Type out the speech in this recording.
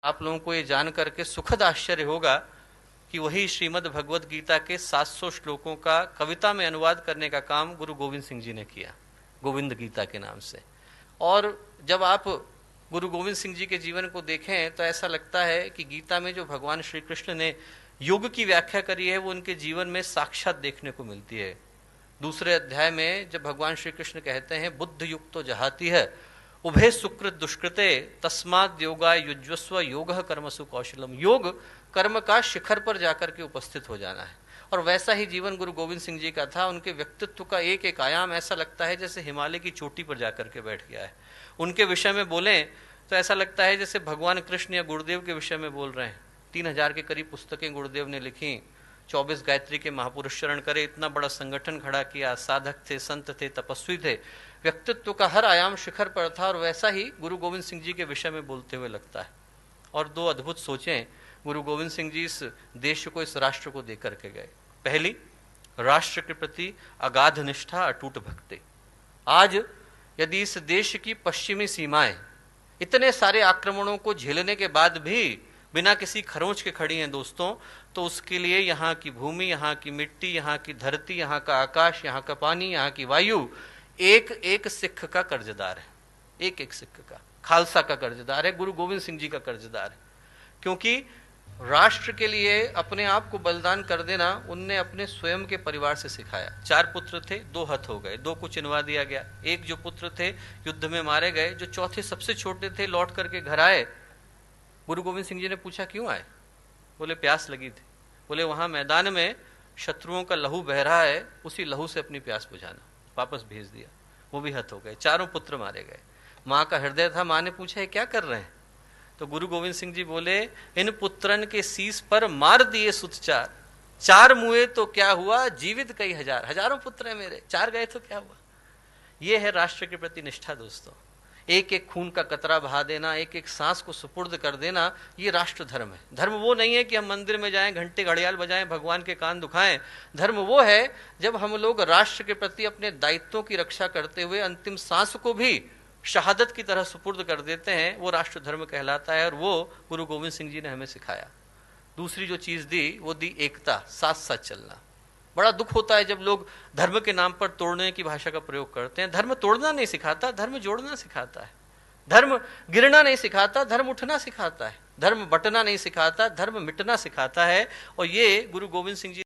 आप लोगों को ये जान करके सुखद आश्चर्य होगा कि वही श्रीमद् भगवद गीता के 700 श्लोकों का कविता में अनुवाद करने का काम गुरु गोविंद सिंह जी ने किया, गोविंद गीता के नाम से। और जब आप गुरु गोविंद सिंह जी के जीवन को देखें तो ऐसा लगता है कि गीता में जो भगवान श्री कृष्ण ने योग की व्याख्या करी है वो उनके जीवन में साक्षात देखने को मिलती है। दूसरे अध्याय में जब भगवान श्री कृष्ण कहते हैं बुद्ध युक्त तो जहाती है उभय सुकृत दुष्कृते तस्माद योगा युज्वस्व योग कर्मसु कौशलम। योग कर्म का शिखर पर जाकर के उपस्थित हो जाना है। और वैसा ही जीवन गुरु गोविंद सिंह जी का था। उनके व्यक्तित्व का एक एक आयाम ऐसा लगता है जैसे हिमालय की चोटी पर जाकर के बैठ गया है। उनके विषय में बोलें तो ऐसा लगता है जैसे भगवान कृष्ण या गुरुदेव के विषय में बोल रहे हैं। 3000 के करीब पुस्तकें गुरुदेव ने लिखी, 24 गायत्री के महापुरुष चरण करे, इतना बड़ा संगठन खड़ा किया, साधक थे, संत थे, तपस्वी थे। व्यक्तित्व का हर आयाम शिखर पर था। और वैसा ही गुरु गोविंद सिंह जी के विषय में बोलते हुए लगता है। और दो अद्भुत सोचें गुरु गोविंद सिंह जी इस देश को, इस राष्ट्र को देकर के गए। पहली, राष्ट्र के प्रति अगाध निष्ठा, अटूट भक्ति। आज यदि इस देश की पश्चिमी सीमाएं इतने सारे आक्रमणों को झेलने के बाद भी बिना किसी खरोंच के खड़ी हैं दोस्तों, तो उसके लिए यहाँ की भूमि, यहाँ की मिट्टी, यहाँ की धरती, यहाँ का आकाश, यहाँ का पानी, यहाँ की वायु एक एक सिख का कर्जदार है। एक एक सिख का, खालसा का कर्जदार है, गुरु गोविंद सिंह जी का कर्जदार है। क्योंकि राष्ट्र के लिए अपने आप को बलिदान कर देना उनने अपने स्वयं के परिवार से सिखाया। 4 पुत्र थे, 2 हत हो गए, 2 को चिनवा दिया गया। एक जो पुत्र थे युद्ध में मारे गए। जो चौथे सबसे छोटे थे लौट करके घर आए। गुरु गोविंद सिंह जी ने पूछा क्यों आए? बोले प्यास लगी थी। बोले वहां मैदान में शत्रुओं का लहू बह रहा है, उसी लहू से अपनी प्यास बुझाना। वापस भेज दिया। वो भी हत हो गए। 4 पुत्र मारे गए। माँ का हृदय था। माँ ने पूछा क्या कर रहे हैं? तो गुरु गोविंद सिंह जी बोले इन पुत्रन के शीस पर मार दिए सुत 4। 4 मुए तो क्या हुआ, जीवित कई हजार। हजारों पुत्र हैं मेरे, 4 गए तो क्या हुआ। ये है राष्ट्र के प्रति निष्ठा दोस्तों। एक एक खून का कतरा बहा देना, एक एक सांस को सुपुर्द कर देना, ये राष्ट्र धर्म है। धर्म वो नहीं है कि हम मंदिर में जाएं, घंटे घड़ियाल बजाएं, भगवान के कान दुखाएं। धर्म वो है जब हम लोग राष्ट्र के प्रति अपने दायित्वों की रक्षा करते हुए अंतिम सांस को भी शहादत की तरह सुपुर्द कर देते हैं। वो राष्ट्र धर्म कहलाता है। और वो गुरु गोविंद सिंह जी ने हमें सिखाया। दूसरी जो चीज दी वो दी एकता, साथ साथ चलना। बड़ा दुख होता है जब लोग धर्म के नाम पर तोड़ने की भाषा का प्रयोग करते हैं। धर्म तोड़ना नहीं सिखाता, धर्म जोड़ना सिखाता है। धर्म गिरना नहीं सिखाता, धर्म उठना सिखाता है। धर्म बटना नहीं सिखाता, धर्म मिटना सिखाता है। और ये गुरु गोविंद सिंह जी